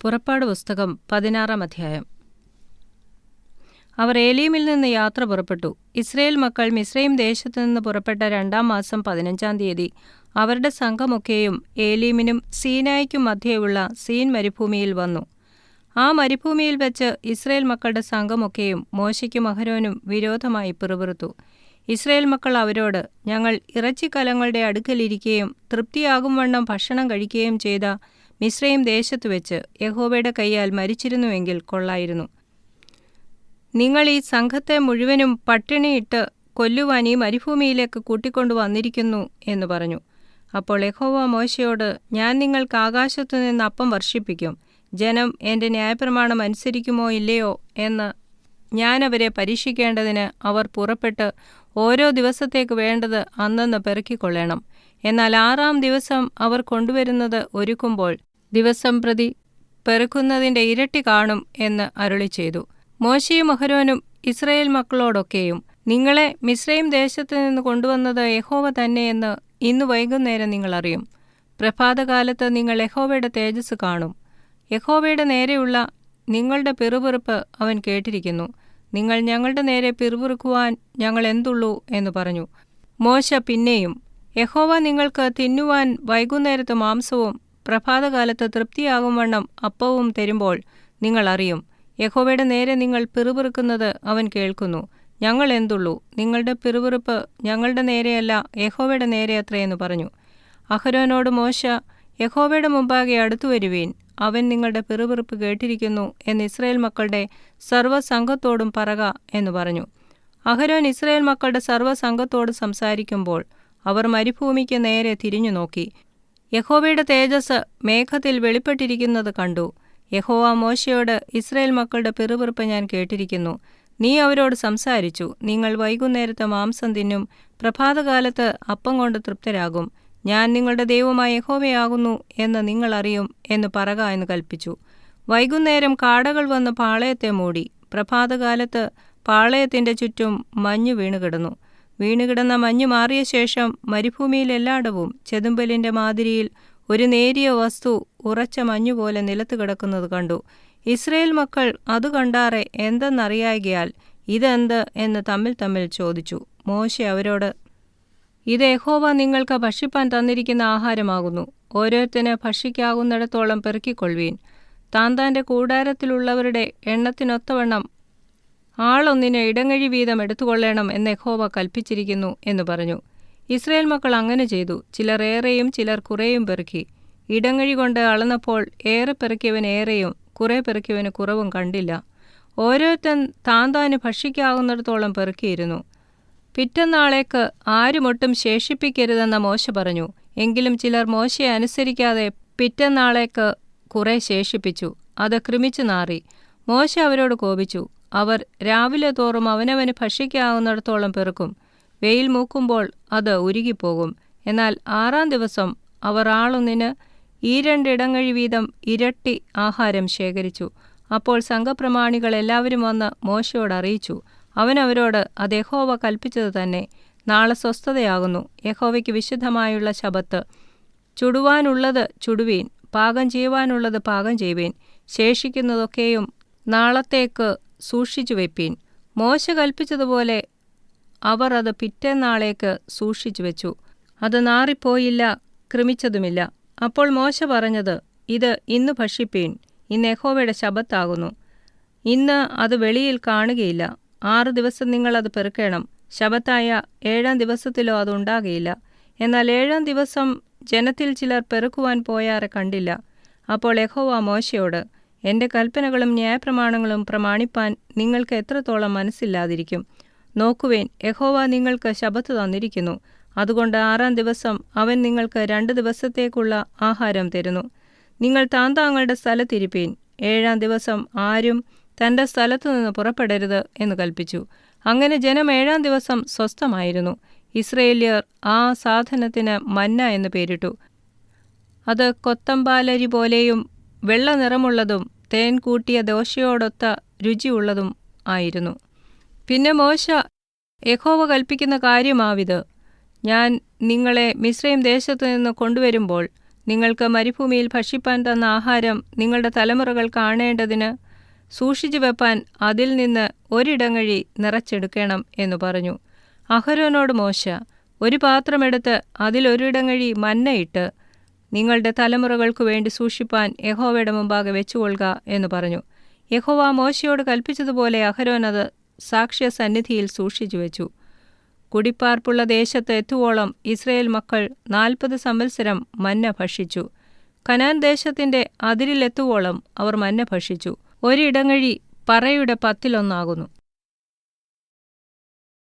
പുറപ്പാട് പുസ്തകം 16-ാം അധ്യായം. അവർ ഏലീമിൽ നിന്ന് യാത്ര പുറപ്പെട്ടു. ഇസ്രയേൽ മക്കൾ മിസ്രയീം ദേശത്തു നിന്ന് പുറപ്പെട്ട 2-ാം മാസം 15-ാം തീയതി അവരുടെ സംഘമൊക്കെയും ഏലീമിനും സീനായിക്കും മധ്യേയുള്ള സീൻ മരുഭൂമിയിൽ വന്നു. ആ മരുഭൂമിയിൽ വെച്ച് ഇസ്രയേൽ മക്കളുടെ സംഘമൊക്കെയും മോശയ്ക്കും അഹരോനും വിരോധമായി പിറുപിറുത്തു. ഇസ്രയേൽ മക്കൾ അവരോട്, ഞങ്ങൾ ഇറച്ചിക്കലങ്ങളുടെ അടുക്കലിരിക്കുകയും തൃപ്തിയാകും വണ്ണം ഭക്ഷണം കഴിക്കുകയും ചെയ്ത മിസ്രയീം ദേശത്തു വെച്ച് യഹോവയുടെ കയ്യാൽ മരിച്ചിരുന്നുവെങ്കിൽ കൊള്ളായിരുന്നു. നിങ്ങൾ ഈ സംഘത്തെ മുഴുവനും പട്ടിണിയിട്ട് കൊല്ലുവാൻ ഈ മരുഭൂമിയിലേക്ക് കൂട്ടിക്കൊണ്ടു വന്നിരിക്കുന്നു എന്ന് പറഞ്ഞു. അപ്പോൾ യഹോവ മോശയോട്, ഞാൻ നിങ്ങൾക്ക് ആകാശത്തു നിന്ന് അപ്പം വർഷിപ്പിക്കും. ജനം എൻ്റെ ന്യായപ്രമാണം അനുസരിക്കുമോ ഇല്ലയോ എന്ന് ഞാൻ അവരെ പരീക്ഷിക്കേണ്ടതിന് അവർ പുറപ്പെട്ട് ഓരോ ദിവസത്തേക്ക് വേണ്ടത് അന്നന്ന് പെറുക്കിക്കൊള്ളണം. എന്നാൽ 6-ാം ദിവസം അവർ കൊണ്ടുവരുന്നത് ഒരുക്കുമ്പോൾ ദിവസം പ്രതി പെറുക്കുന്നതിൻ്റെ ഇരട്ടി കാണും എന്ന് അരുളിച്ചെയ്തു. മോശയും അഹരോനും ഇസ്രയേൽ മക്കളോടൊക്കെയും, നിങ്ങളെ മിസ്രയീം ദേശത്തു നിന്ന് കൊണ്ടുവന്നത് യഹോവ തന്നെയെന്ന് ഇന്ന് വൈകുന്നേരം നിങ്ങൾ അറിയും. പ്രഭാതകാലത്ത് നിങ്ങൾ യഹോവയുടെ തേജസ് കാണും. യഹോവയുടെ നേരെയുള്ള നിങ്ങളുടെ പിറുപിറുപ്പ് അവൻ കേട്ടിരിക്കുന്നു. നിങ്ങൾ ഞങ്ങളുടെ നേരെ പിറുപിറുക്കുവാൻ ഞങ്ങൾ എന്തുള്ളൂ എന്ന് പറഞ്ഞു. മോശ പിന്നെയും, യഹോവ നിങ്ങൾക്ക് തിന്നുവാൻ വൈകുന്നേരത്ത് മാംസവും പ്രഭാതകാലത്ത് തൃപ്തിയാകും വണ്ണം അപ്പവും തരുമ്പോൾ നിങ്ങൾ അറിയും. യഹോവയുടെ നേരെ നിങ്ങൾ പിറുപിറുക്കുന്നത് അവൻ കേൾക്കുന്നു. ഞങ്ങൾ എന്തുള്ളൂ? നിങ്ങളുടെ പിറുപിറുപ്പ് ഞങ്ങളുടെ നേരെയല്ല, യഹോവയുടെ നേരെ അത്രയെന്ന് പറഞ്ഞു. അഹരോനോട് മോശ, യഹോവയുടെ മുമ്പാകെ അടുത്തു വരുവീൻ, അവൻ നിങ്ങളുടെ പിറുപിറുപ്പ് കേട്ടിരിക്കുന്നു എന്ന് ഇസ്രയേൽ മക്കളുടെ സർവ്വസംഘത്തോടും പറക എന്ന് പറഞ്ഞു. അഹരോൻ ഇസ്രയേൽ മക്കളുടെ സർവ്വസംഘത്തോട് സംസാരിക്കുമ്പോൾ അവർ മരുഭൂമിക്ക് നേരെ തിരിഞ്ഞു നോക്കി. യഹോവയുടെ തേജസ് മേഘത്തിൽ വെളിപ്പെട്ടിരിക്കുന്നത് കണ്ടു. യഹോവ മോശയോട്, ഇസ്രയേൽ മക്കളുടെ പിറുപിറുപ്പ് ഞാൻ കേട്ടിരിക്കുന്നു. നീ അവരോട് സംസാരിച്ചു. നിങ്ങൾ വൈകുന്നേരത്തെ മാംസം തിന്നും, പ്രഭാതകാലത്ത് അപ്പം കൊണ്ട് തൃപ്തരാകും. ഞാൻ നിങ്ങളുടെ ദൈവമായ യഹോവയാകുന്നു എന്ന് നിങ്ങൾ അറിയും എന്ന് പറക എന്ന് കൽപ്പിച്ചു. വൈകുന്നേരം കാടകൾ വന്ന് പാളയത്തെ മൂടി. പ്രഭാതകാലത്ത് പാളയത്തിൻ്റെ ചുറ്റും മഞ്ഞു വീണുകിടന്നു. വീണുകിടന്ന മഞ്ഞു മാറിയ ശേഷം മരുഭൂമിയിൽ എല്ലായിടവും ചെതുമ്പലിൻ്റെ മാതിരിയിൽ ഒരു നേരിയ വസ്തു ഉറച്ച മഞ്ഞുപോലെ നിലത്ത് കിടക്കുന്നത് കണ്ടു. ഇസ്രയേൽ മക്കൾ അത് കണ്ടാറെ എന്തെന്നറിയായ്കയാൽ ഇതെന്ത് എന്ന് തമ്മിൽ ചോദിച്ചു. മോശെ അവരോട്, ഇത് യഹോവ നിങ്ങൾക്ക് ഭക്ഷിപ്പാൻ തന്നിരിക്കുന്ന ആഹാരമാകുന്നു. ഓരോരുത്തന് ഭക്ഷിക്കാകുന്നിടത്തോളം പെറുക്കിക്കൊള്ളുവീൻ. താന്താൻ്റെ കൂടാരത്തിലുള്ളവരുടെ എണ്ണത്തിനൊത്തവണ്ണം ആളൊന്നിന് ഇടങ്ങഴി വീതം എടുത്തുകൊള്ളണം എന്ന് യഹോവ കൽപ്പിച്ചിരിക്കുന്നു എന്ന് പറഞ്ഞു. ഇസ്രയേൽ മക്കൾ അങ്ങനെ ചെയ്തു. ചിലർ ഏറെയും ചിലർ കുറേയും പെറുക്കി. ഇടങ്ങഴി കൊണ്ട് അളന്നപ്പോൾ ഏറെ പെറുക്കിയവൻ ഏറെയും കുറേ പെറുക്കിയവന് കുറവും കണ്ടില്ല. ഓരോരുത്തൻ താന്താന് ഭക്ഷിക്കാവുന്നിടത്തോളം പെറുക്കിയിരുന്നു. പിറ്റന്നാളേക്ക് ആരുമൊട്ടും ശേഷിപ്പിക്കരുതെന്ന മോശ പറഞ്ഞു. എങ്കിലും ചിലർ മോശയെ അനുസരിക്കാതെ പിറ്റന്നാളേക്ക് കുറെ ശേഷിപ്പിച്ചു. അത് കൃമിച്ചു നാറി. മോശ അവരോട് കോപിച്ചു. അവർ രാവിലെ തോറും അവനവന് ഭക്ഷിക്കാവുന്നിടത്തോളം പെറുക്കും. വെയിൽ മൂക്കുമ്പോൾ അത് ഉരുകിപ്പോകും. എന്നാൽ 6-ാം ദിവസം അവർ ആളൊന്നിന് 2 ഇടങ്ങഴി വീതം ഇരട്ടി ആഹാരം ശേഖരിച്ചു. അപ്പോൾ സംഘപ്രമാണികൾ എല്ലാവരും വന്ന് മോശയോട് അറിയിച്ചു. അവൻ അവരോട്, അത് യഹോവ കൽപ്പിച്ചത് തന്നെ. നാളെ സ്വസ്ഥതയാകുന്നു. യഹോവയ്ക്ക് വിശുദ്ധമായുള്ള ശബ്ബത്ത്. ചുടുവാനുള്ളത് ചുടുവീൻ, പാകം ചെയ്യുവാനുള്ളത് പാകം ചെയ്യുവീൻ. ശേഷിക്കുന്നതൊക്കെയും നാളത്തേക്ക് സൂക്ഷിച്ചു വെപ്പീൻ. മോശ കൽപ്പിച്ചതുപോലെ അവർ അത് പിറ്റേന്നാളേക്ക് സൂക്ഷിച്ചു വെച്ചു. അത് നാറിപ്പോയില്ല, കൃമിച്ചതുമില്ല. അപ്പോൾ മോശ പറഞ്ഞത്, ഇത് ഇന്ന് ഭക്ഷിപ്പീൻ. ഇന്ന് യഹോവയുടെ ശബ്ബത്താകുന്നു. ഇന്ന് അത് വെളിയിൽ കാണുകയില്ല. 6 ദിവസം നിങ്ങൾ അത് പെറുക്കണം. ശബ്ബത്തായ 7-ാം ദിവസത്തിലോ അത് ഉണ്ടാകുകയില്ല. എന്നാൽ 7-ാം ദിവസം ജനത്തിൽ ചിലർ പെറുക്കുവാൻ പോയാറെ കണ്ടില്ല. അപ്പോൾ യഹോവ മോശയോട്, എൻ്റെ കൽപ്പനകളും ന്യായപ്രമാണങ്ങളും പ്രമാണിപ്പാൻ നിങ്ങൾക്ക് എത്രത്തോളം മനസ്സില്ലാതിരിക്കും? നോക്കുവേൻ, യഹോവ നിങ്ങൾക്ക് ശബ്ബത്ത് തന്നിരിക്കുന്നു. അതുകൊണ്ട് 6-ാം ദിവസം അവൻ നിങ്ങൾക്ക് 2 ദിവസത്തേക്കുള്ള ആഹാരം തരുന്നു. നിങ്ങൾ താന്താങ്ങളുടെ സ്ഥലത്തിരിപ്പീൻ. 7-ാം ദിവസം ആരും തൻ്റെ സ്ഥലത്തു നിന്ന് പുറപ്പെടരുത് എന്ന് കൽപ്പിച്ചു. അങ്ങനെ ജനം 7-ാം ദിവസം സ്വസ്ഥമായിരുന്നു. ഇസ്രയേല്യർ ആ സാധനത്തിന് മന്ന എന്ന് പേരിട്ടു. അത് കൊത്തമ്പാലരി പോലെയും വെള്ള നിറമുള്ളതും തേൻ കൂട്ടിയ ദോശയോടൊത്ത രുചിയുള്ളതും ആയിരുന്നു. പിന്നെ മോശ, യഹോവ കൽപ്പിക്കുന്ന കാര്യമാവിത്. ഞാൻ നിങ്ങളെ മിസ്രയീം ദേശത്തു നിന്ന് കൊണ്ടുവരുമ്പോൾ നിങ്ങൾക്ക് മരുഭൂമിയിൽ ഭക്ഷിപ്പാൻ തന്ന ആഹാരം നിങ്ങളുടെ തലമുറകൾ കാണേണ്ടതിന് സൂക്ഷിച്ചു വെപ്പാൻ അതിൽ നിന്ന് ഒരിടങ്ങഴി നിറച്ചെടുക്കണം എന്നു പറഞ്ഞു. അഹരോനോട് മോശ, ഒരു പാത്രമെടുത്ത് അതിലൊരിടങ്ങഴി മന്നയിട്ട് നിങ്ങളുടെ തലമുറകൾക്കു വേണ്ടി സൂക്ഷിപ്പാൻ യഹോവയുടെ മുമ്പാകെ വെച്ചുകൊള്ളുക എന്നു പറഞ്ഞു. യഹോവ മോശയോട് കൽപ്പിച്ചതുപോലെ അഹരോൻ അത് സാക്ഷ്യസന്നിധിയിൽ സൂക്ഷിച്ചു വെച്ചു. കുടിപ്പാർപ്പുള്ള ദേശത്ത് എത്തുവോളം ഇസ്രായേൽ മക്കൾ 40 സംവത്സരം മന്ന ഭക്ഷിച്ചു. കനാൻ ദേശത്തിന്റെ അതിരിലെത്തുവോളം അവർ മന്ന ഭക്ഷിച്ചു. ഒരിടങ്ങഴി പറയുടെ 10 ആകുന്നു.